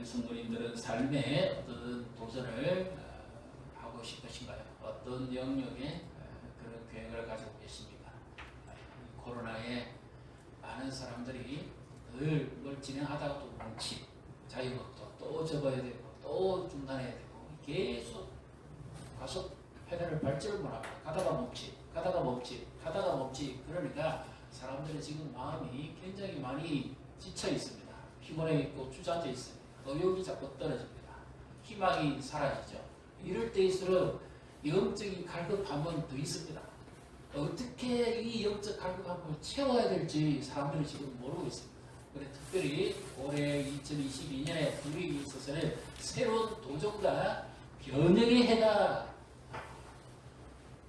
우리 성도님들은 삶에 어떤 도전을 하고 싶으신가요? 어떤 영역에 그런 계획을 가지고 계십니까? 코로나에 많은 사람들이 늘 뭘 진행하다가 또 멈칫, 자유업도 또 접어야 되고 또 중단해야 되고 계속 가서 페달을 밟지를 못하고 가다가 멈칫, 가다가 멈칫, 가다가 멈칫. 그러니까 사람들의 지금 마음이 굉장히 많이 지쳐 있습니다. 피곤해 있고 주저앉아 있습니다. 의욕이 자꾸 떨어집니다. 희망이 사라지죠. 이럴 때일수록 영적인 갈급함은 더 있습니다. 어떻게 이 영적 갈급함을 채워야 될지 사람들이 지금 모르고 있습니다. 그래 특별히 올해 2022년에 우리에게 있어서는 새로운 도전과 변형의 해가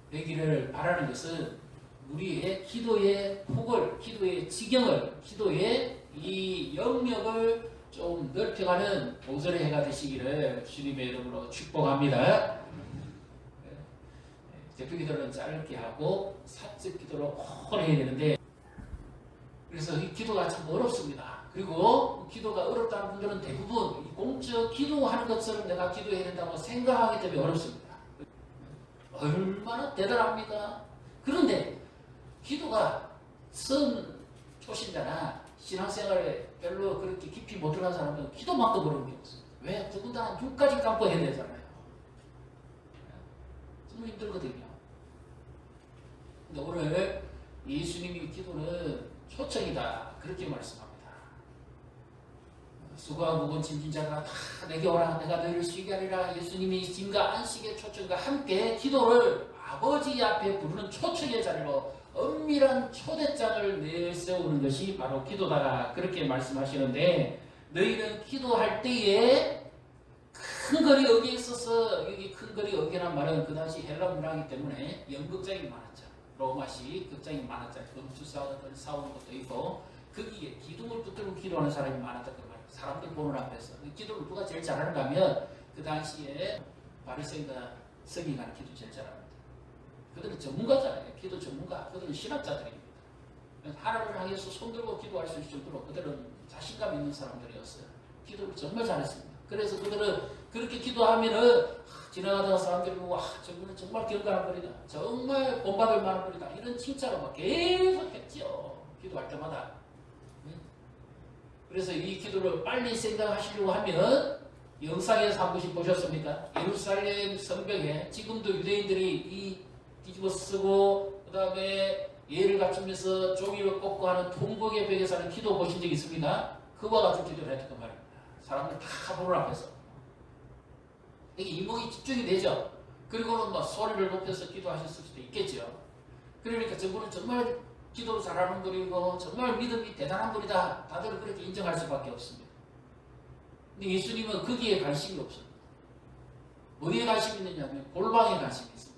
되기를 바라는 것은 우리의 기도의 폭을, 기도의 지경을, 기도의 이 영역을 좀 넓혀가는 도전의 해가 되시기를 주님의 이름으로 축복합니다. 대표 기도는 짧게 하고 사적 기도로 오래 해야 되는데, 그래서 이 기도가 참 어렵습니다. 그리고 기도가 어렵다는 분들은 대부분 공적 기도하는 것처럼 내가 기도해야 된다고 생각하기 때문에 어렵습니다. 얼마나 대단합니까? 그런데 기도가 선 초신자나 신앙생활에 별로 그렇게 깊이 못 들어간 사람은 기도만큼 어려운 게 없어요. 왜? 더군다나 눈까지 감고 해야 되잖아요. 정말 힘들거든요. 근데 오늘 예수님이 기도는 초청이다, 그렇게 말씀합니다. 수고하고 무거운 짐진 자가 다 내게 오라, 내가 너희를 쉬게 하리라. 예수님이 짐과 안식의 초청과 함께 기도를 아버지 앞에 부르는 초청의 자리로 엄밀한 초대장을 내세우는 것이 바로 기도다, 그렇게 말씀하시는데, 너희는 기도할 때에 큰 거리 여기에 있어서, 여기 큰 거리 여기란 말은 그 당시 헬라 문화이기 때문에 연극장이 많았죠. 로마식 극장이 많았죠. 금수사들 싸우는 것도 있고, 거기에 기둥을 붙들고 기도하는 사람이 많았다 그 말이에요. 사람들 보는 앞에서. 기도를 누가 제일 잘하는가 하면 그 당시에 바리새인과 서기관이 기도 제일 잘합니다. 그들은 전문가잖아요. 기도 전문가. 그들은 신학자들입니다. 하나님을 향해서 손들고 기도할 수 있을 정도로 그들은 자신감 있는 사람들이었어요. 기도를 정말 잘했습니다. 그래서 그들은 그렇게 기도하면은 지나가다가 사람들이 보고 저분은 정말 견고한 분이다, 정말 본받을 만한 분이다, 이런 칭찬을 막 계속 했죠. 기도할 때마다. 그래서 이 기도를 빨리 생각하시려고 하면 영상에서 한 번씩 보셨습니까? 예루살렘 성벽에 지금도 유대인들이 이 뒤집어 쓰고 그 다음에 예를 갖추면서 종이를 꽂고 하는 통곡의 벽에서 하는 기도 보신 적 있습니까? 그와 같은 기도를 했던 말입니다. 사람들 다 보는 앞에서. 이게 이목이 집중이 되죠. 그리고는 뭐 소리를 높여서 기도하셨을 수도 있겠죠. 그러니까 저분은 정말 기도를 잘하는 분이고 정말 믿음이 대단한 분이다, 다들 그렇게 인정할 수밖에 없습니다. 근데 예수님은 거기에 관심이 없습니다. 어디에 관심이 있느냐면 골방에 관심이 있습니다.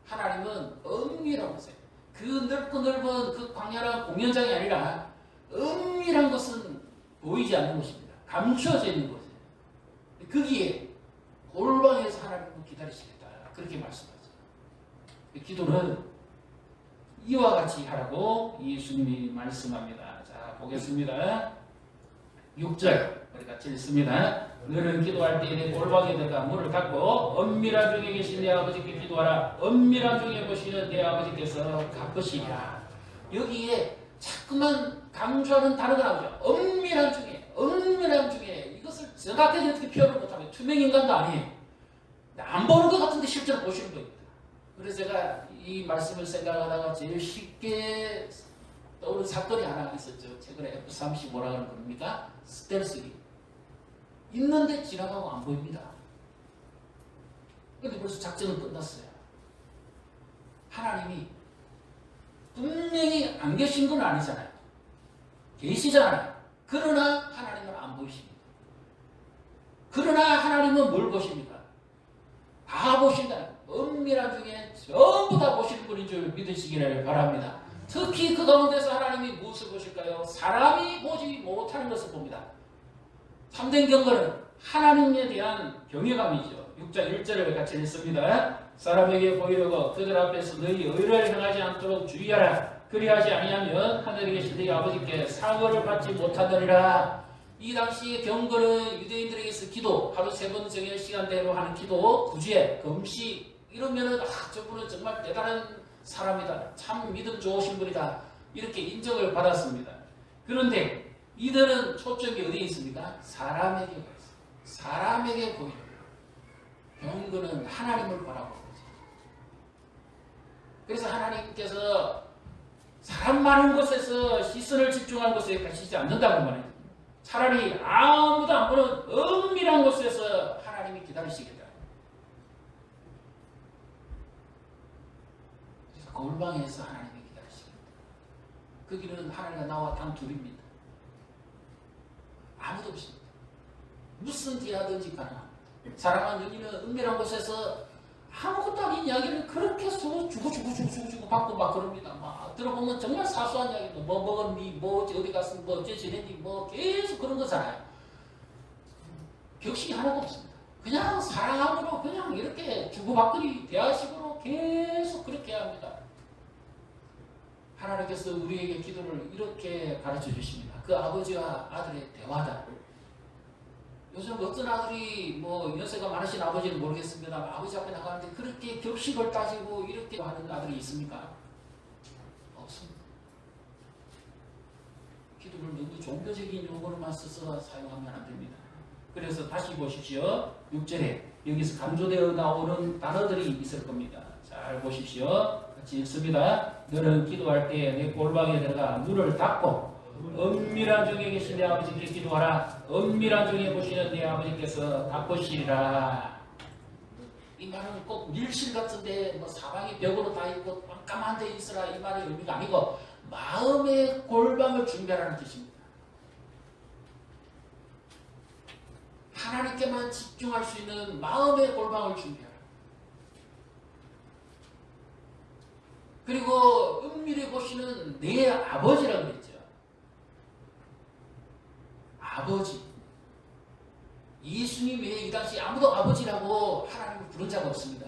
하나님은 은밀한 곳에, 그 넓고 넓은 그 광야란 공연장이 아니라 은밀한 것은 보이지 않는 곳입니다. 감추어져 있는 곳이에요. 거기에 골방에서 하나님을 기다리시겠다, 그렇게 말씀하죠. 기도는 이와 같이 하라고 예수님이 말씀합니다. 자, 보겠습니다. 6절 우리 같이 읽습니다. 너는 기도할 때에 내 골방에 들어가 문을 닫고 은밀한 중에 계신 내 아버지께 기도하라. 은밀한 중에 보시는 내 아버지께서 갚으시리라. 여기에 자꾸만 강조하는 단어가 나오죠. 은밀한 중에, 은밀한 중에. 이것을 정확하게 어떻게 표현을 못하면 투명인간도 아니에요. 안 보는 것 같은데 실제로 보시는 겁니다. 그래서 제가 이 말씀을 생각하다가 제일 쉽게 떠오른 사건이 하나 있었죠. 최근에 F-35라고 하는 겁니까? 스텔스기. 있는데 지나가고 안 보입니다. 근데 벌써 작전은 끝났어요. 하나님이 분명히 안 계신 건 아니잖아요. 계시잖아요. 그러나 하나님은 안 보이십니다. 그러나 하나님은 뭘 보십니까? 다 보신다. 은밀한 중에 전부 다 보시는 분인 줄 믿으시기를 바랍니다. 특히 그 가운데서 하나님이 무엇을 보실까요? 사람이 보지 못하는 것을 봅니다. 참된 경건은 하나님에 대한 경외감이죠. 6장 1절을 같이 읽습니다. 사람에게 보이려고 그들 앞에서 너희 의를 행하지 않도록 주의하라. 그리하지 아니하면 하늘에 계신 너희 아버지께 상을 받지 못하느니라. 이 당시의 경건은 유대인들에게서 기도 하루 3번 정해 시간대로 하는 기도, 구제, 금식 이러면은 저분은 정말 대단한 사람이다. 참 믿음 좋으신 분이다. 이렇게 인정을 받았습니다. 그런데 이들은 초점이 어디에 있습니까? 사람에게 있어요. 사람에게 보이는 병거는 하나님을 바라보는 거죠. 그래서 하나님께서 사람 많은 곳에서 시선을 집중한 곳에 가시지 않는다고 말해요. 차라리 아무도 안 보는 은밀한 곳에서 하나님이 기다리시겠다. 그래서 골방에서 하나님이 기다리시겠다. 그 길은 하나님과 나와 단 둘입니다. 아무도 없습니다. 무슨 뒤하든지 가능합니다. 사랑하는 여기는 은밀한 곳에서 아무것도 아닌 이야기를 그렇게 주고 받고 막 그럽니다. 막 들어보면 정말 사소한 이야기, 뭐 먹었니, 뭐 어디 갔으니, 뭐 어째 지냈니, 뭐 계속 그런 거잖아요. 격식이 하나도 없습니다. 그냥 사랑함으로 그냥 이렇게 주고받거리 대화식으로 계속 그렇게 합니다. 하나님께서 우리에게 기도를 이렇게 가르쳐 주십니다. 그 아버지와 아들의 대화다. 요즘 어떤 아들이 뭐 연세가 많으신 아버지는 모르겠습니다. 아버지 앞에 나가는데 그렇게 격식을 따지고 이렇게 하는 아들이 있습니까? 없습니다. 기도를 너무 종교적인 용어로만 써서 사용하면 안 됩니다. 그래서 다시 보십시오. 6절에 여기서 강조되어 나오는 단어들이 있을 겁니다. 잘 보십시오. 같이 읽습니다. 너는 기도할 때 내 골방에 들어가 문을 닫고 은밀한 중에 계신 내 아버지께 기도하라. 은밀한 중에 보시는 내 아버지께서 닫으시리라. 이 말은 꼭 밀실 같은데 뭐 사방이 벽으로 다 있고 깜깜한 데 있으라 이 말의 의미가 아니고 마음의 골방을 준비하라는 뜻입니다. 하나님께만 집중할 수 있는 마음의 골방을 준비하라. 그리고 은밀히 보시는 내 아버지라고 그랬죠. 아버지. 예수님 외에 이 당시 아무도 아버지라고 하나님을 부른 자가 없습니다.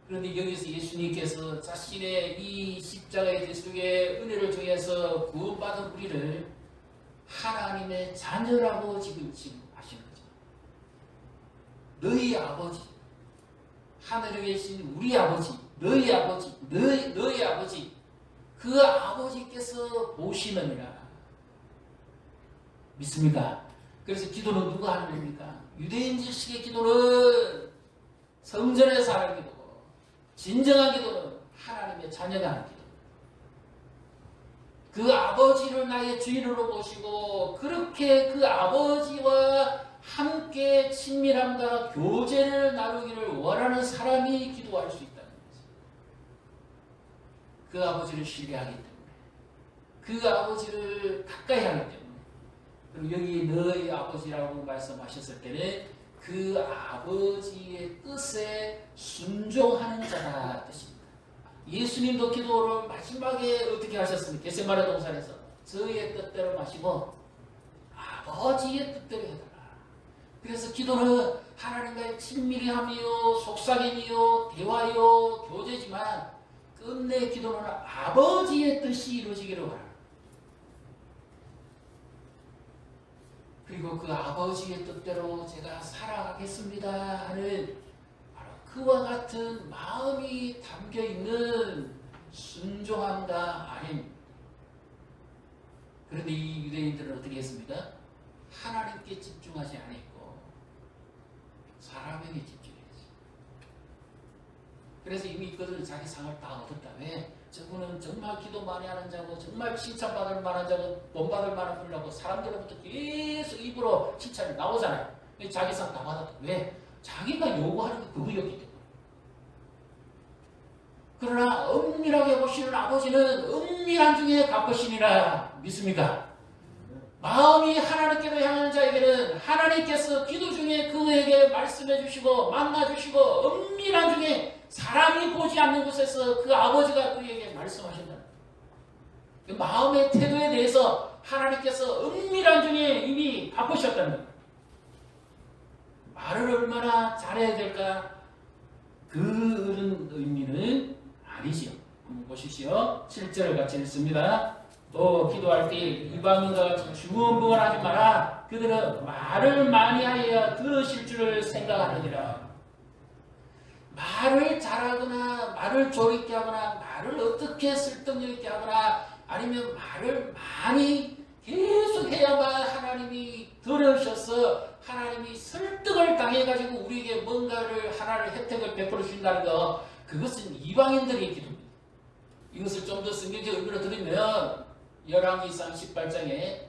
그런데 여기서 예수님께서 자신의 이 십자가의 대속의 은혜를 통해서 구원받은 우리를 하나님의 자녀라고 지금 하시는 거죠. 너희 아버지, 하늘에 계신 우리 아버지, 너희 아버지, 너희 아버지, 그 아버지께서 보시느니라. 믿습니까? 그래서 기도는 누가 하는 겁니까? 유대인들식의 기도는 성전에서 하는 기도고 진정한 기도는 하나님의 자녀가 하는 기도. 그 아버지를 나의 주인으로 모시고 그렇게 그 아버지와 함께 친밀함과 교제를 나누기를 원하는 사람이 기도할 수 있다는 거죠. 그 아버지를 신뢰하기 때문에 그 아버지를 가까이 하기 때문에 그리고 여기 너희 아버지라고 말씀하셨을 때는 그 아버지의 뜻에 순종하는 자라 뜻입니다. 예수님도 기도를 마지막에 어떻게 하셨습니까? 겟세마네 동산에서 저의 뜻대로 마시고 아버지의 뜻대로 해달라. 그래서 기도는 하나님과의 친밀히 함이요 속삭임이요 대화요 교제지만 끝내 기도는 아버지의 뜻이 이루어지기를 바랍니다. 그리고 그 아버지의 뜻대로 제가 살아가겠습니다 하는 바로 그와 같은 마음이 담겨있는 순종함과 아닙니다. 그런데 이 유대인들은 어떻게 했습니까? 하나님께 집중하지 않았고 사람에게 집중했죠. 그래서 이미 그들은 자기 상을 다 얻었다. 왜? 저분은 정말 기도 많이 하는 자고 정말 칭찬받을 만한 자고 본받을 만한 분이라고 사람들로부터 계속 입으로 칭찬이 나오잖아요. 자기 상 다 받았다. 왜? 자기가 요구하는 게 그거였기 때문에. 그러나 은밀하게 보시는 아버지는 은밀한 중에 갚으시니라. 믿습니까? 마음이 하나님께로 향하는 자에게는 하나님께서 기도 중에 그에게 말씀해 주시고 만나 주시고 은밀한 중에 사람이 보지 않는 곳에서 그 아버지가 그에게 말씀하신다. 그 마음의 태도에 대해서 하나님께서 은밀한 중에 이미 바꾸셨다는 겁니다. 말을 얼마나 잘해야 될까? 그런 의미는 아니지요. 한번 보십시오. 7절을 같이 읽습니다. 기도할 때 이방인과 중언부언하지 마라. 그들은 말을 많이 하여야 들으실 줄을 생각하느니라. 말을 잘하거나 말을 조리 있게 하거나 말을 어떻게 설득력 있게 하거나 아니면 말을 많이 계속 해야만 하나님이 들으셔서 하나님이 설득을 당해가지고 우리에게 뭔가를 하나를 혜택을 베풀어 주신다는 거, 그것은 이방인들의 기도입니다. 이것을 좀 더 성경적 의미로 드리면 열왕기상 18장에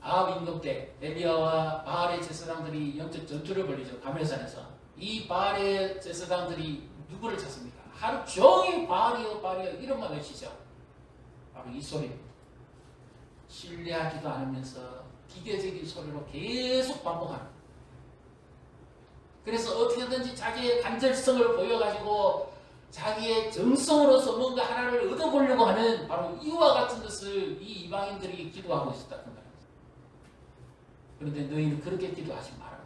아합 임금 때 엘리야와 바알의 제사장들이 영적 전투를 벌이죠. 가멜산에서. 이 바알의 제사장들이 누구를 찾습니까? 하루 종일 바알이여 바알이여 이름만 외치죠. 바로 이 소리입니다. 신뢰하지도 않으면서 기계적인 소리로 계속 반복하는. 그래서 어떻게든지 자기의 간절성을 보여가지고 자기의 정성으로서 뭔가 하나를 얻어보려고 하는 바로 이와 같은 것을 이 이방인들이 기도하고 있었다는 거예요. 그런데 너희는 그렇게 기도하지 말라는 거예요.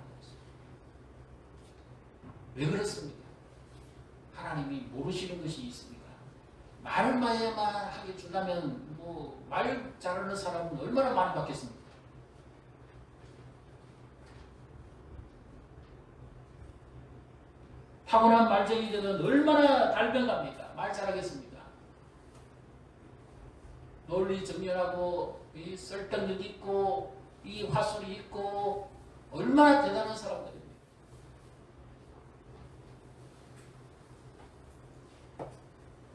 왜 그렇습니까? 하나님이 모르시는 것이 있습니까? 말만 해야만 하게 준다면 말 잘하는 사람은 얼마나 많이 받겠습니까? 타고난 말쟁이들은 얼마나 달변갑니까? 말 잘하겠습니까? 논리 정연하고 이 설득력 있고 이 화술이 있고 얼마나 대단한 사람들입니까?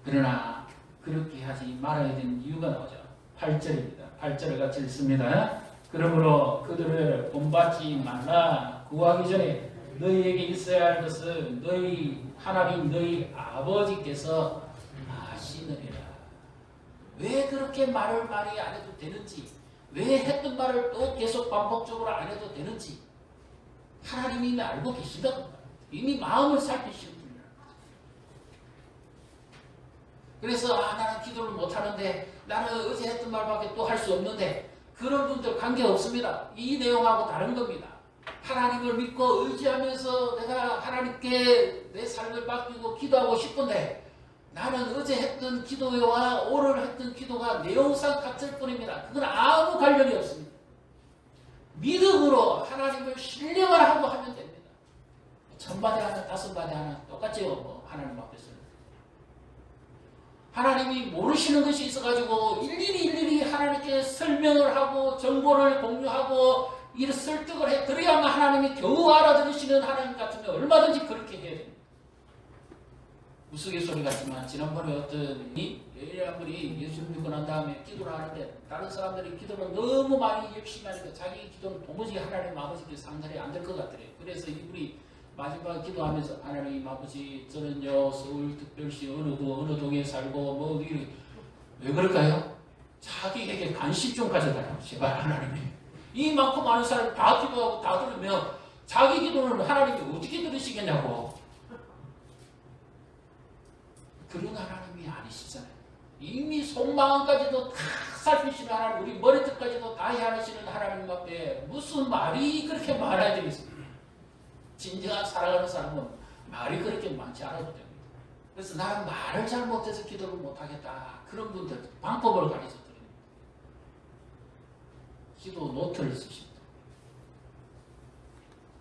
그러나 그렇게 하지 말아야 되는 이유가 나오죠. 8절입니다. 8절을 같이 읽습니다. 그러므로 그들을 본받지 말라. 구하기 전에 너희에게 있어야 할 것은 너희 하나님 너희 아버지께서 아시느니라. 왜 그렇게 말을 많이 안 해도 되는지, 왜 했던 말을 또 계속 반복적으로 안 해도 되는지 하나님이 이미 알고 계시다고. 이미 마음을 살피시는 분이라는 거죠. 그래서 나는 기도를 못하는데, 나는 어제 했던 말밖에 또 할 수 없는데, 그런 분들 관계없습니다. 이 내용하고 다른 겁니다. 하나님을 믿고 의지하면서 내가 하나님께 내 삶을 맡기고 기도하고 싶은데, 나는 어제 했던 기도와 오늘 했던 기도가 내용상 같을 뿐입니다. 그건 아무 관련이 없습니다. 믿음으로 하나님을 신뢰만 하고 하면 됩니다. 1000바대 하나 5바대 하나 똑같죠. 하나님 앞에서 하나님이 모르시는 것이 있어가지고 일일이 하나님께 설명을 하고 정보를 공유하고 이를 설득을 해 그래야만 하나님이 겨우 알아들으시는 하나님 같으면 얼마든지 그렇게 해야 됩니다. 우스갯소리 같지만 지난번에 어떤 분이 예수 믿고 난 다음에 기도를 하는데 다른 사람들이 기도를 너무 많이 열심히 하니까 자기 기도는 도무지 하나님 아버지께 상달이 안 될 것 같더래요. 그래서 이분이 마지막 기도하면서 하나님 아버지 저는요 서울특별시 어느 동에 살고 왜 그럴까요? 자기에게 관심 좀 가져달라고 제발 하나님이. 이만큼 많은 사람이 다 기도하고 다 들으면 자기 기도는 하나님이 어떻게 들으시겠냐고. 그런 하나님이 아니시잖아요. 이미 속마음까지도 다 살피시는 하나님, 우리 머리끝까지도 다 헤아리시는 하나님 앞에 무슨 말이 그렇게 많아야 되겠습니까? 진정한 살아가는 사람은 말이 그렇게 많지 않아도 됩니다. 그래서 나는 말을 잘 못해서 기도를 못하겠다. 그런 분들 방법을 가르쳐 드립니다. 기도 노트를 쓰십니다.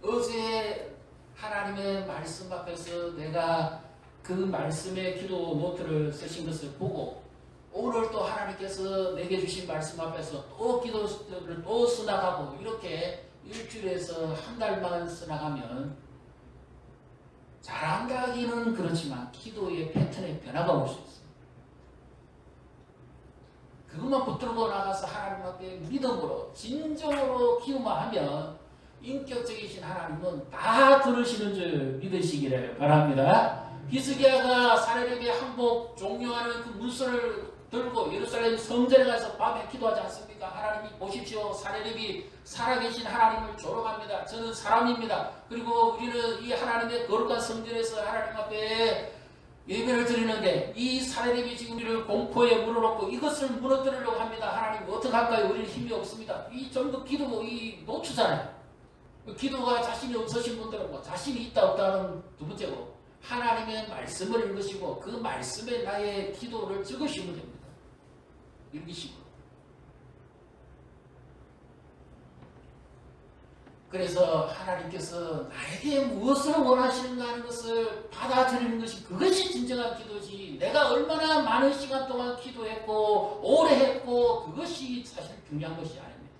어제 하나님의 말씀 앞에서 내가 그 말씀의 기도 노트를 쓰신 것을 보고 오늘 또 하나님께서 내게 주신 말씀 앞에서 또 기도를 또 써나가고 이렇게 일주일에서 한 달만 써나가면 잘한다기는 그렇지만 기도의 패턴에 변화가 올 수 있습니다. 그것만 붙들고 나가서 하나님 앞에 믿음으로 진정으로 기도만 하면 인격적이신 하나님은 다 들으시는 줄 믿으시기를 바랍니다. 히스기야가 사내립의 항복 종료하는 그 문서를 들고 예루살렘 성전에 가서 밤에 기도하지 않습니까? 하나님이 보십시오. 사내립이 살아계신 하나님을 조롱합니다. 저는 사람입니다. 그리고 우리는 이 하나님의 거룩한 성전에서 하나님 앞에 예배를 드리는데 이 사내립이 지금 우리를 공포에 물어놓고 이것을 무너뜨리려고 합니다. 하나님 어떡할까요? 우리는 힘이 없습니다. 이 전부 기도 이 노트잖아요. 기도가 자신이 없으신 분들은 자신이 있다 없다는 두 번째고 하나님의 말씀을 읽으시고 그 말씀에 나의 기도를 적으시면 됩니다. 이런 식으로. 그래서 하나님께서 나에게 무엇을 원하시는가 하는 것을 받아들이는 것이 그것이 진정한 기도지, 내가 얼마나 많은 시간 동안 기도했고 오래 했고 그것이 사실 중요한 것이 아닙니다.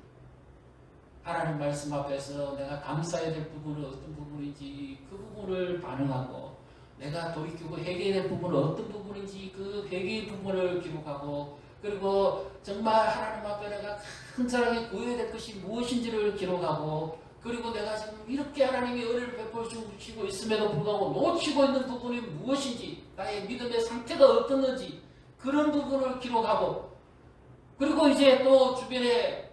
하나님 말씀 앞에서 내가 감사해야 될 부분은 어떤 부분인지 그 부분을 반응하고, 내가 돌이키고 회개해야 될 부분은 어떤 부분인지 그 회개의 부분을 기록하고, 그리고 정말 하나님 앞에 내가 간절하게 구해야 될 것이 무엇인지를 기록하고, 그리고 내가 지금 이렇게 하나님이 은혜를 베풀어 주시고 있음에도 불구하고 놓치고 있는 부분이 무엇인지, 나의 믿음의 상태가 어떻는지 그런 부분을 기록하고, 그리고 이제 또 주변에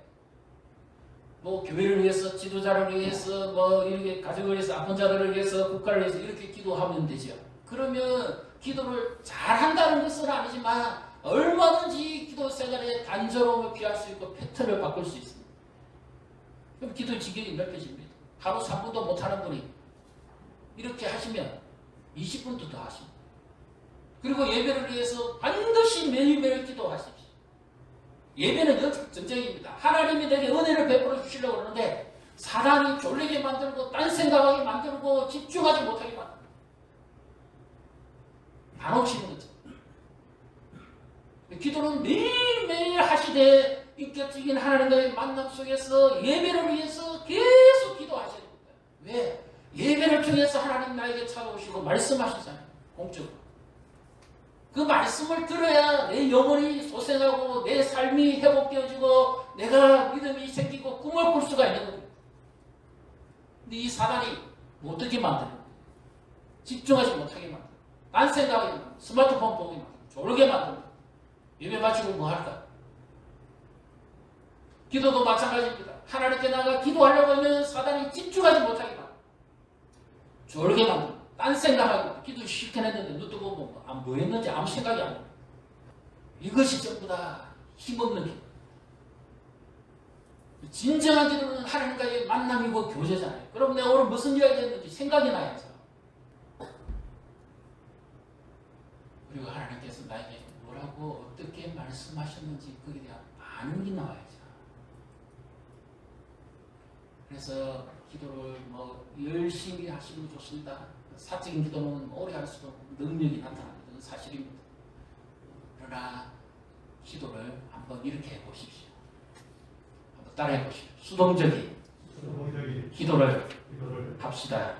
뭐 교회를 위해서, 지도자를 위해서, 뭐 이렇게 가족을 위해서, 아픈 자들을 위해서, 국가를 위해서 이렇게 기도하면 되죠. 그러면 기도를 잘한다는 것은 아니지만 얼마든지 기도 생활에 단조로움을 피할 수 있고 패턴을 바꿀 수 있습니다. 그럼 기도 지경이 넓혀집니다. 하루 3분도 못하는 분이 이렇게 하시면 20분도 더 하십니다. 그리고 예배를 위해서 반드시 매일매일 기도하십시오. 예배는 전쟁입니다. 하나님이 내게 은혜를 베풀어 주시려고 그러는데 사단이 졸리게 만들고 딴 생각하게 만들고 집중하지 못하게 만듭니다. 안 오시는 거죠. 기도는 매일매일 하시되 인격적인 하나님과의 만남 속에서 예배를 위해서 계속 기도하셔야 됩니다. 왜? 예배를 통해서 하나님 나에게 찾아오시고 말씀하시잖아요. 공적으로. 그 말씀을 들어야 내 영혼이 소생하고 내 삶이 회복되어지고 내가 믿음이 생기고 꿈을 꿀 수가 있는 겁니다. 근데 이 사단이 못하게 만드는 거예요. 집중하지 못하게 만드는 거예요. 딴 생각하게 만드는 거예요. 스마트폰 보게 만드는 거예요. 졸게 만드는 거예요. 예배 마치고 뭐 할까? 기도도 마찬가지입니다. 하나님께 나가 기도하려고 하면 사단이 집중하지 못하게 만드는 거예요. 졸게 만드는 거예요. 딴 생각하고 기도 실컷 했는데 눈 뜨고 보면 뭐 했는지 아무 생각이 안 나요. 이것이 전부 다 힘없는 기도. 진정한 기도는 하나님과의 만남이고 교제잖아요. 그럼 내가 오늘 무슨 이야기 했는지 생각이 나야죠. 그리고 하나님께서 나에게 뭐라고 어떻게 말씀하셨는지 그에 대한 반응이 나와야죠. 그래서 기도를 뭐 열심히 하시면 좋습니다. 사적인 기도는 오래 할수록 능력이 나타납니다. 그건 사실입니다. 그러나 기도를 한번 이렇게 해보십시오. 한번 따라해 보십시오. 수동적인 기도를 합시다.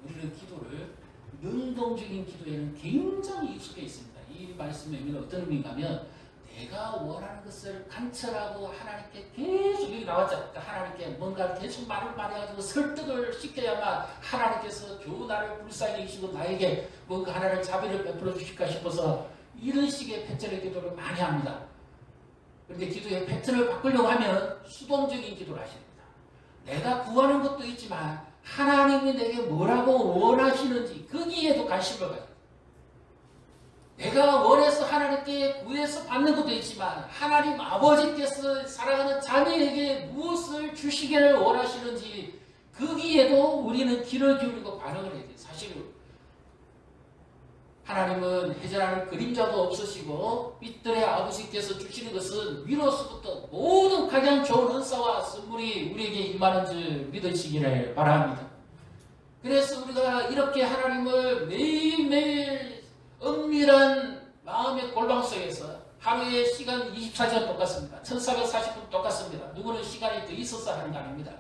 우리는 기도를 능동적인 기도에는 굉장히 익숙해 있습니다. 이 말씀의 의미는 어떤 의미인가 하면 내가 원하는 것을 관철하고 하나님께 계속, 여기 나왔죠. 그러니까 하나님께 뭔가 계속 말을 말해가지고 설득을 시켜야만 하나님께서 겨우 나를 불쌍히 여기시고 나에게 뭔가 하나님의 자비를 베풀어 주실까 싶어서 이런 식의 패턴의 기도를 많이 합니다. 그런데 기도의 패턴을 바꾸려고 하면 수동적인 기도를 하셔야 됩니다. 내가 구하는 것도 있지만 하나님이 내게 뭐라고 원하시는지 거기에도 관심을 가져요. 내가 원해서 하나님께 구해서 받는 것도 있지만 하나님 아버지께서 사랑하는 자녀에게 무엇을 주시기를 원하시는지 거기에도 우리는 귀를 기울이고 반응을 해야 돼요. 사실은 하나님은 해전하는 그림자도 없으시고 빛들의 아버지께서 주시는 것은 위로서부터 모든 가장 좋은 은사와 선물이 우리에게 임하는 줄 믿으시기를 바랍니다. 그래서 우리가 이렇게 하나님을 매일매일 은밀한 마음의 골방 속에서 하루에 시간 24시간 똑같습니다. 1440분 똑같습니다. 누구는 시간이 더 있어서 하는 게 아닙니다.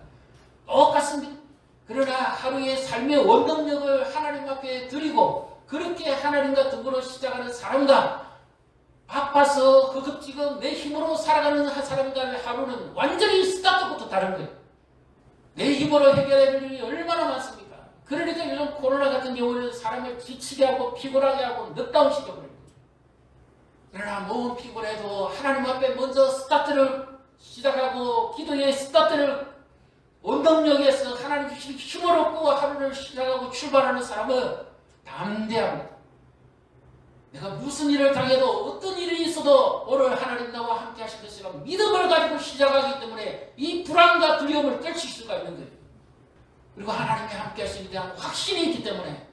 똑같습니다. 그러나 하루의 삶의 원동력을 하나님 앞에 드리고 그렇게 하나님과 더불어 시작하는 사람과 바빠서 허겁지겁 내 힘으로 살아가는 사람과의 하루는 완전히 스타트부터 다른 거예요. 내 힘으로 해결할 일이 얼마나 많습니까? 그러니까 요즘 코로나 같은 경우는 사람을 지치게 하고 피곤하게 하고 넉다운 시켜버립니다. 그러나 몸은 피곤해도 하나님 앞에 먼저 스타트를 시작하고 기도의 스타트를 원동력에서 하나님 주신 힘을 얻고 하루를 시작하고 출발하는 사람은 담대합니다. 내가 무슨 일을 당해도 어떤 일이 있어도 오늘 하나님 나와 함께 하실 것이라 믿음을 가지고 시작하기 때문에 이 불안과 두려움을 떨칠 수가 있는 거예요. 그리고 하나님이 함께 하시는 데 대한 확신이 있기 때문에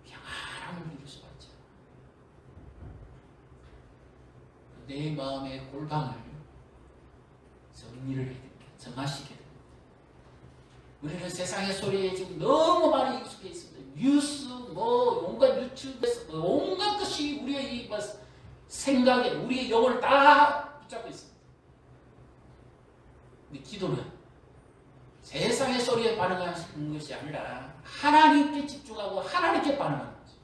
평안함을 누릴 수가 있죠. 내 마음의 골방을 정리를 해야 됩니다. 정하시게 됩니다. 우리는 세상의 소리에 지금 너무 많이 익숙해 있습니다. 뉴스, 온갖 유튜브에서 온갖 것이 우리의 이 생각에 우리의 영혼을 다 붙잡고 있습니다. 근데 기도는 세상의 소리에 반응하는 것이 아니라 하나님께 집중하고 하나님께 반응하는 거죠.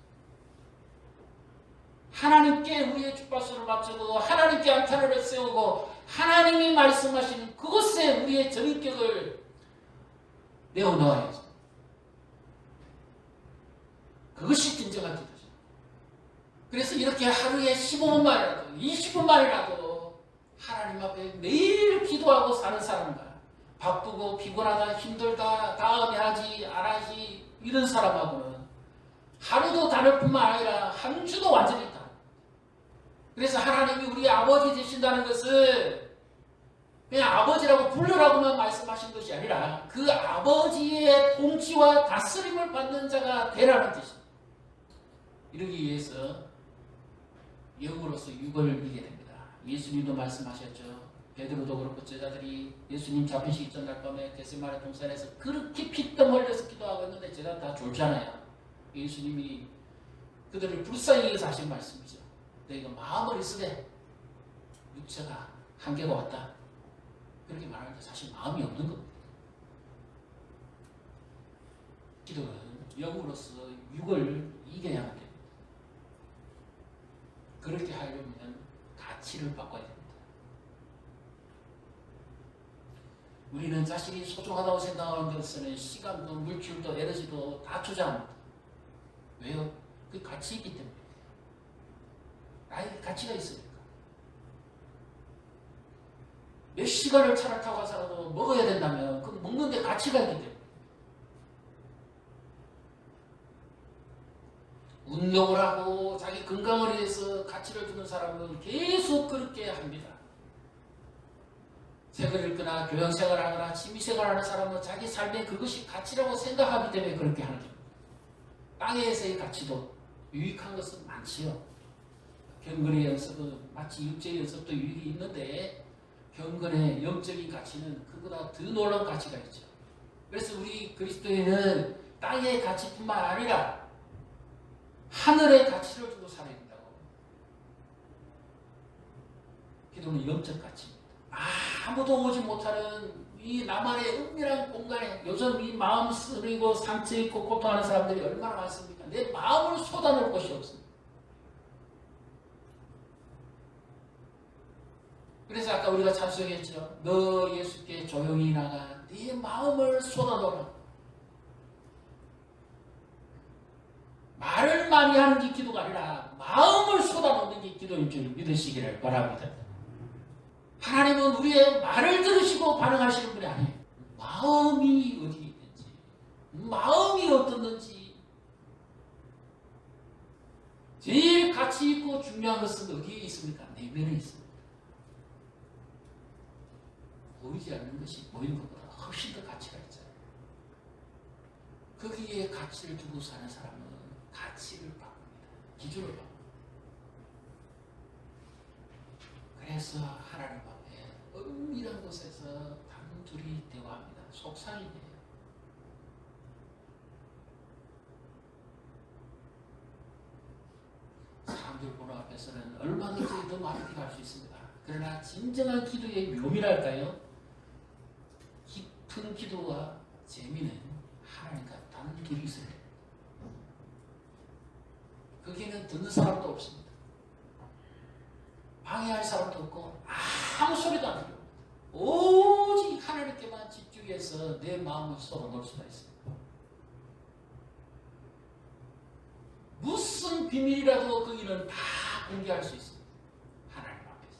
하나님께 우리의 주파수를 맞추고 하나님께 안테나를 세우고 하나님이 말씀하시는 그곳에 우리의 전인격을 내어놓아야죠. 그것이 진정한 기도죠. 그래서 이렇게 하루에 15분만이라도 20분만이라도 하나님 앞에 매일 기도하고 사는 사람과 바쁘고 피곤하다 힘들다 다음에 하지 안 하지 이런 사람하고는 하루도 다를 뿐만 아니라 한 주도 완전히 다릅니다. 그래서 하나님이 우리 아버지 되신다는 것은 그냥 아버지라고 부르라고만 말씀하신 것이 아니라 그 아버지의 통치와 다스림을 받는 자가 되라는 뜻입니다. 이러기 위해서 영으로서 육을 이게 됩니다. 예수님도 말씀하셨죠. 베드로도 그렇고 제자들이 예수님 잡히시기 전날 밤에 겟세마네 동산에서 그렇게 피땀 흘려서 기도하고 있는데 제자 다 졸잖아요. 예수님이 그들을 불쌍히 여기서 하신 말씀이죠. 너희가 마음을 쓰되 육체가 한계가 왔다. 그렇게 말하는데 사실 마음이 없는 겁니다. 기도는 영으로서 육을 이겨야만 됩니다. 그렇게 하려면 가치를 바꿔야 됩니다. 우리는 자신이 소중하다고 생각하는 것은 시간도 물질도 에너지도 다 투자합니다. 왜요? 그 가치 있기 때문에. 나에게 가치가 있으니까. 몇 시간을 차를 타고 가서라도 먹어야 된다면 그 먹는 데 가치가 있기 때문에. 운동을 하고 자기 건강을 위해서 가치를 두는 사람은 계속 그렇게 합니다. 책을 읽거나 교양생활을 하거나 취미생활을 하는 사람은 자기 삶에 그것이 가치라고 생각하기 때문에 그렇게 하는 겁니다. 땅에서의 가치도 유익한 것은 많지요. 경건의 연습은 마치 육체의 연습도 유익이 있는데 경건의 영적인 가치는 그보다 더 놀라운 가치가 있죠. 그래서 우리 그리스도인은 땅의 가치뿐만 아니라 하늘의 가치를 두고 살아야 된다고. 기도는 영적 가치입니다. 아무도 오지 못하는 이 나만의 은밀한 공간에 요즘 이 마음 쓰리고 상처 있고 고통하는 사람들이 얼마나 많습니까? 내 마음을 쏟아놓을 곳이 없습니다. 그래서 아까 우리가 찬송했죠. 너 예수께 조용히 나가 네 마음을 쏟아놓으라. 말을 많이 하는 게 기도가 아니라 마음을 쏟아놓는 게 기도인 줄 믿으시기를 바랍니다. 하나님은 우리의 말을 들으시고 반응하시는 분이 아니에요. 마음이 어디 있는지, 마음이 어떻는지. 제일 가치 있고 중요한 것은 어디에 있습니까? 내면에 있습니다. 보이지 않는 것이 보이는 것보다 훨씬 더 가치가 있잖아요. 거기에 가치를 두고 사는 사람은 가치를 바꿉니다. 기준을 바꿉니다. 그래서 하나님 앞에 은밀한 곳에서 단둘이 대화합니다. 속삭이네요. 사람들 보는 앞에서는 얼마든지 더 많이 갈 수 있습니다. 그러나 진정한 기도의 묘미랄까요? 깊은 기도와 재미는 하나님과 단둘이 있어야 됩니다. 거기에는 듣는 사람도 없습니다. 방해할 사람도 없고 아무 소리도 안 들려요. 오직 하나님께만 집중해서 내 마음을 쏟아놓을 수가 있습니다. 무슨 비밀이라도 거기는 다 공개할 수 있습니다. 하나님 앞에서.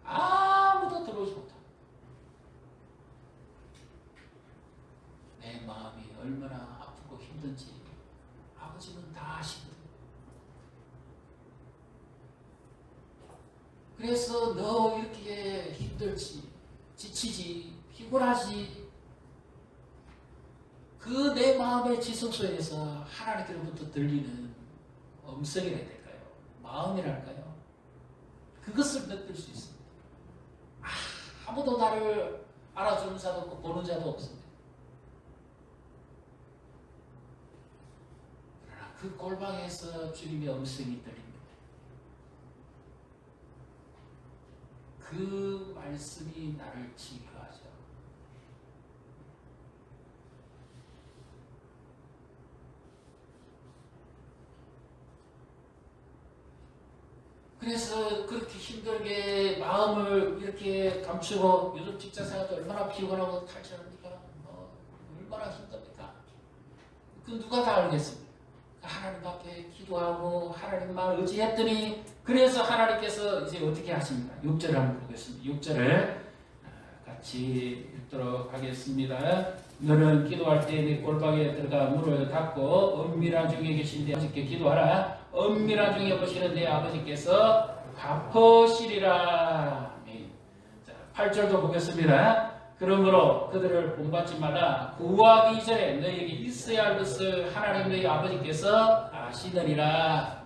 아무도 들어오지 못합니다. 내 마음이 얼마나 아프고 힘든지 아버지는 다 아시거든요. 그래서 너 이렇게 힘들지, 지치지, 피곤하지, 그 내 마음의 지성소에서 하나님께로부터 들리는 음성이라 해야 될까요? 마음이랄까요? 그것을 느낄 수 있습니다. 아무도 나를 알아주는 자도 없고 보는 자도 없습니다. 그러나 그 골방에서 주님의 음성이 들립니다. 그 말씀이 나를 치유하죠. 그래서 그렇게 힘들게 마음을 이렇게 감추고 요즘 직장생활도 얼마나 피곤하고 탈출합니까? 얼마나 힘듭니까? 그 누가 다 알겠습니까? 하나님 앞에 기도하고 하나님만 의지했더니 그래서 하나님께서 이제 어떻게 하십니까? 6절을 한번 보겠습니다. 6절을 같이 읽도록 하겠습니다. 너는 기도할 때 내 골방에 들어가 문을 닫고 은밀한 중에 계신 내 아버지께 기도하라. 은밀한 중에 보시는 내 아버지께서 갚으시리라. 자, 8절도 보겠습니다. 그러므로 그들을 본받지 마라. 구하기 이전에 너희에게 있어야 할 것을 하나님 너희 아버지께서 아시느니라.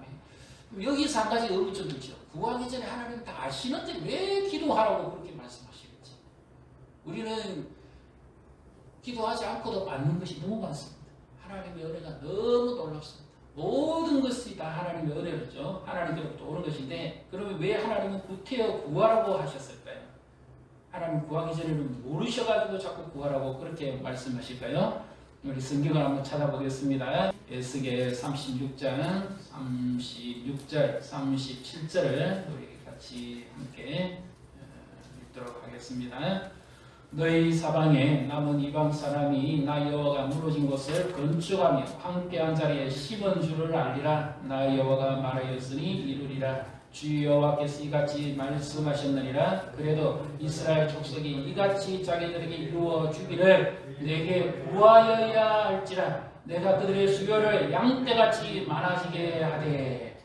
여기서 한 가지 의문이 좀 있죠. 구하기 전에 하나님 다 아시는데 왜 기도하라고 그렇게 말씀하시는지. 우리는 기도하지 않고도 받는 것이 너무 많습니다. 하나님의 은혜가 너무 놀랍습니다. 모든 것이 다 하나님의 은혜로죠. 하나님께로부터 오는 것인데 그러면 왜 하나님은 구태여 구하라고 하셨을까요? 하나님 구하기 전에는 모르셔가지고 자꾸 구하라고 그렇게 말씀하실까요? 우리 성경을 한번 찾아보겠습니다. 에스겔 36장 36절 37절을 우리 같이 함께 읽도록 하겠습니다. 너희 사방에 남은 이방 사람이 나 여호와가 무너진 곳을 건축하며 황폐한 자리에 심은 줄을 알리라. 나 여호와가 말하였으니 이루리라. 주 여호와께서 이같이 말씀하셨느니라. 그래도 이스라엘 족속이 이같이 자기들에게 이루어 주기를 내게 구하여야 할지라. 내가 그들의 수요를 양떼같이 많아지게 하되.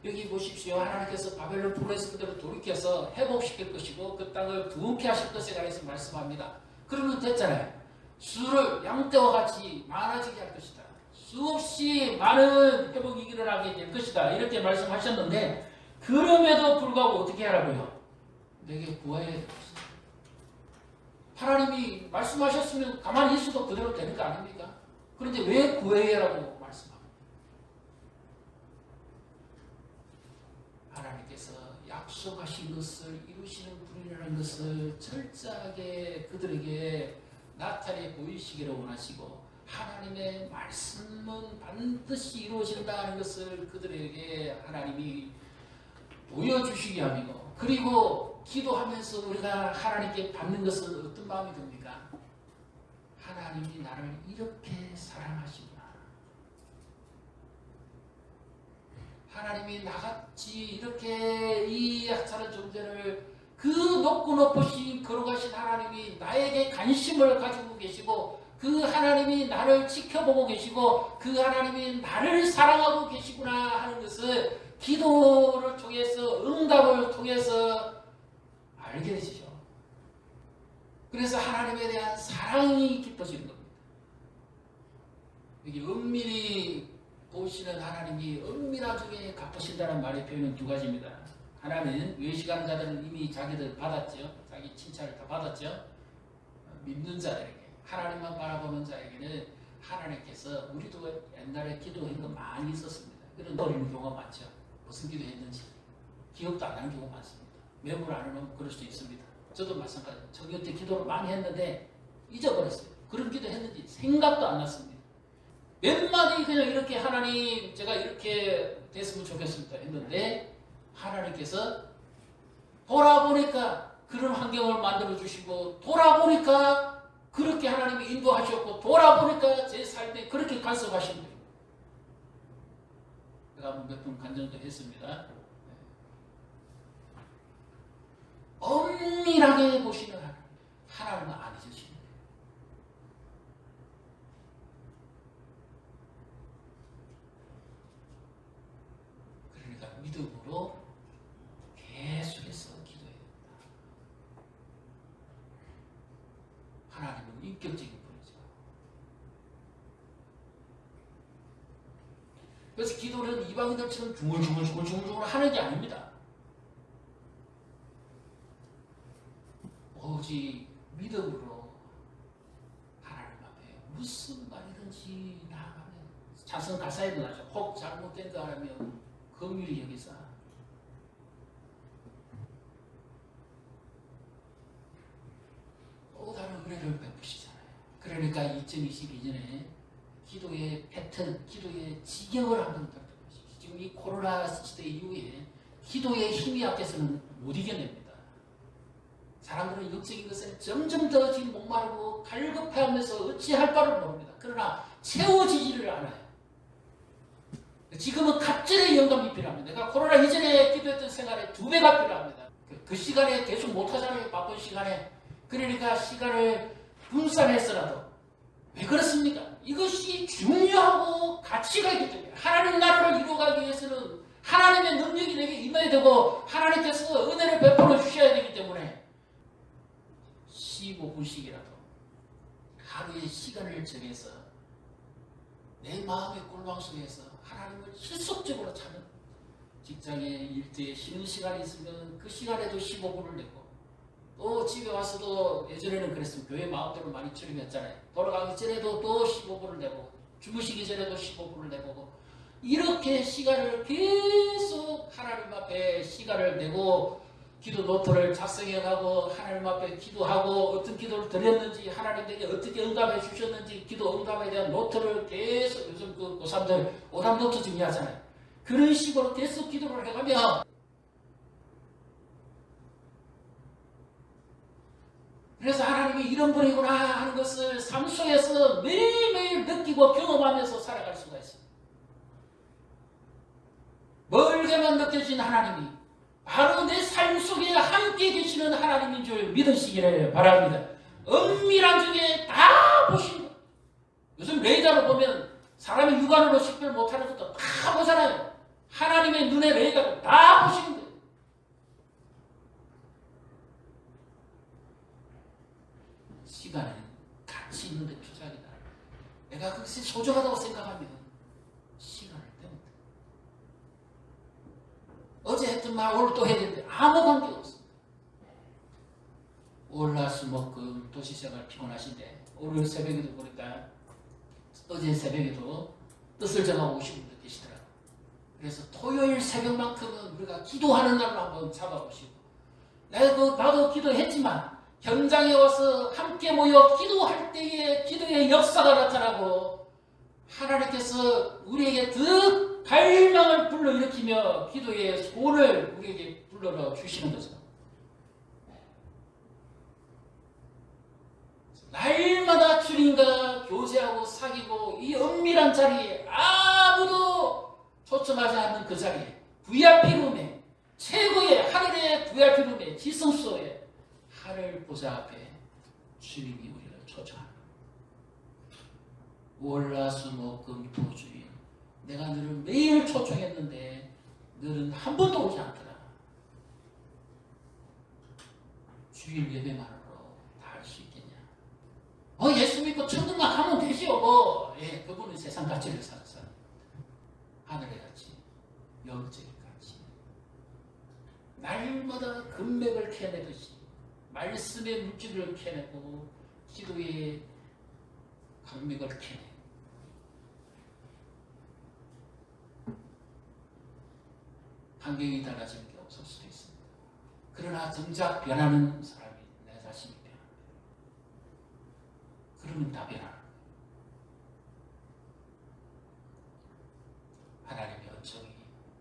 여기 보십시오. 하나님께서 바벨론 프로에서 그대로 돌이켜서 회복시킬 것이고 그 땅을 부흥케 하실 것에 관해서 말씀합니다. 그러면 됐잖아요. 수를 양떼와 같이 많아지게 할 것이다. 수없이 많은 회복이 일어나게 될 것이다. 이렇게 말씀하셨는데 그럼에도 불구하고 어떻게 하라고요? 내게 구해야 될 것이다. 하나님이 말씀하셨으면 가만히 있어도 그대로 되는 거 아닙니까? 그런데 왜 구해라고 말씀합니까? 하나님께서 약속하신 것을 이루시는 분이라는 것을 철저하게 그들에게 나타내 보이시기를 원하시고 하나님의 말씀은 반드시 이루어진다는 것을 그들에게 하나님이 보여주시게 하고 그리고 기도하면서 우리가 하나님께 받는 것은 어떤 마음이 듭니까? 하나님이 나를 이렇게 사랑하시구나. 하나님이 나같이 이렇게 이 하찮은 존재를 그 높고 높으신 걸어가신 하나님이 나에게 관심을 가지고 계시고 그 하나님이 나를 지켜보고 계시고 그 하나님이 나를 사랑하고 계시구나 하는 것을 기도를 통해서 응답을 통해서 알게 되시죠. 그래서 하나님에 대한 사랑이 깊어지는 겁니다. 여기 은밀히 보시는 하나님이 은밀한 중에 갚으신다는 말의 표현은 두 가지입니다. 하나는 외식하는 자들은 이미 자기들 받았죠. 자기 칭찬을 다 받았죠. 믿는 자들에게 하나님만 바라보는 자에게는 하나님께서 우리도 옛날에 기도한 거 많이 있었습니다. 그런 어리는 경우가 많죠. 무슨 기도했는지 기억도 안 나는 경우가 많습니다. 메모를 안 해놓으면 그럴 수도 있습니다. 저도 마찬가지예요. 저기 때 기도를 많이 했는데 잊어버렸어요. 그런 기도 했는지 생각도 안 났습니다. 몇 마디 그냥 이렇게 하나님 제가 이렇게 됐으면 좋겠습니다 했는데 하나님께서 돌아보니까 그런 환경을 만들어 주시고 돌아보니까 그렇게 하나님이 인도하셨고 돌아보니까 제 삶에 그렇게 간섭하신 거예요. 제가 몇 번 간증도 했습니다. 엄밀하게 보시는 하나님은 안 잊으시는 거예요. 그러니까 믿음으로 계속해서 기도해야 된다. 하나님은 인격적인 분이죠. 그래서 기도는 이방인들처럼 중얼중얼 하는 게 아닙니다. 무슨 말이든지 나아가면 자선 가사에도 나죠. 혹 잘못된 거 하면 긍휼히 여기사 또 다른 은혜를 베푸시잖아요. 그러니까 2022년에 기도의 패턴, 기도의 지경을 한번 잡아보십시오. 지금 이 코로나 시대 이후에 기도의 힘이 앞에서는 못 이겨냅니다. 사람들은 영적인 것에 점점 더 지금 목마르고 갈급해하면서 어찌할 바를 모릅니다. 그러나 채워지지를 않아요. 지금은 갑절의 영감이 필요합니다. 내가 코로나 이전에 기도했던 생활에 2배가 필요합니다. 그 시간에 계속 못하잖아요. 바쁜 시간에. 그러니까 시간을 분산해서라도. 왜 그렇습니까? 이것이 중요하고 가치가 있기 때문에 하나님 나라를 이루어가기 위해서는 하나님의 능력이 내게 임해야 되고 하나님께서 은혜를 베풀어 주셔야 되기 때문에 15분씩이라도 하루의 시간을 정해서 내 마음의 골방 속에서 하나님을 실속적으로 찾는 직장에 일터에 쉬는 시간이 있으면 그 시간에도 15분을 내고 또 집에 와서도 예전에는 그랬습니다. 교회 마음대로 많이 출입했잖아요. 돌아가기 전에도 또 15분을 내보고 주무시기 전에도 15분을 내보고 이렇게 시간을 계속 하나님 앞에 시간을 내고 기도 노트를 작성해가고 하나님 앞에 기도하고 어떤 기도를 드렸는지 하나님에게 어떻게 응답해 주셨는지 기도 응답에 대한 노트를 계속 요즘 그 고3들 오답 노트 정리하잖아요. 그런 식으로 계속 기도를 해가면 그래서 하나님이 이런 분이구나 하는 것을 삶 속에서 매일매일 느끼고 경험하면서 살아갈 수가 있습니다. 멀게만 느껴진 하나님이 바로 내 삶 속에 함께 계시는 하나님인 줄 믿으시기를 바랍니다. 은밀한 중에 다 보신다. 요즘 레이더로 보면 사람이 육안으로 식별 못하는 것도 다 보잖아요. 하나님의 눈에 레이더로 다 보시는 거예요. 시간은 가치 있는 데 투자하기다. 내가 그것이 소중하다고 생각하면 시간을 때문에 어제 했던 말 오늘 또 해야 되는데 아무 관계가 없습니다. 월화수목금 도시생활 피곤하신데 오늘 새벽에도 보니까 어제 새벽에도 뜻을 정하고 오신 분들 계시더라고요. 그래서 토요일 새벽만큼은 우리가 기도하는 날로 한번 잡아보시고 나도 기도했지만 현장에 와서 함께 모여 기도할 때에 기도의 역사가 나타나고 하나님께서 우리에게 더 갈망을 불러일으키며 기도의 소원을 우리에게 불러넣어 주시는 거죠. 날마다 주님과 교제하고 사귀고 이 은밀한 자리에 아무도 초청하지 않는 그 자리에 VIP룸에 최고의 하늘의 VIP룸에 지성소에 하늘 보좌 앞에 주님이 우리를 초청합니다. 월화수목금 토주일 내가 너를 매일 초청했는데 너는 한 번도 오지 않더라. 주일 예배만으로 다 할 수 있겠냐? 예수 믿고 천국만 가면 되지요. 그분은 세상 가치를 사는 사람. 하늘의 가치, 영적인 가치. 날마다 금맥을 캐내듯이 말씀의 물질을 캐내고 기도의 강맥을 캐내. 환경이 달라지는 게 없을 수도 있습니다. 그러나 정작 변하는 사람이 내 자신이 변합니다. 그러면 다 변하는 거예요. 하나님의 은총이,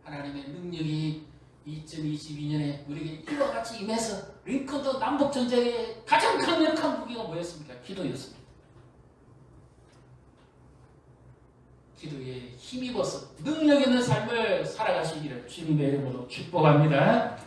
하나님의 능력이 2022년에 우리에게 이와 같이 임해서 링컨도 남북전쟁의 가장 강력한 무기가 뭐였습니까? 기도였습니다. 기도에 힘입어서 능력 있는 삶을 살아가시기를 주님의 이름으로 축복합니다.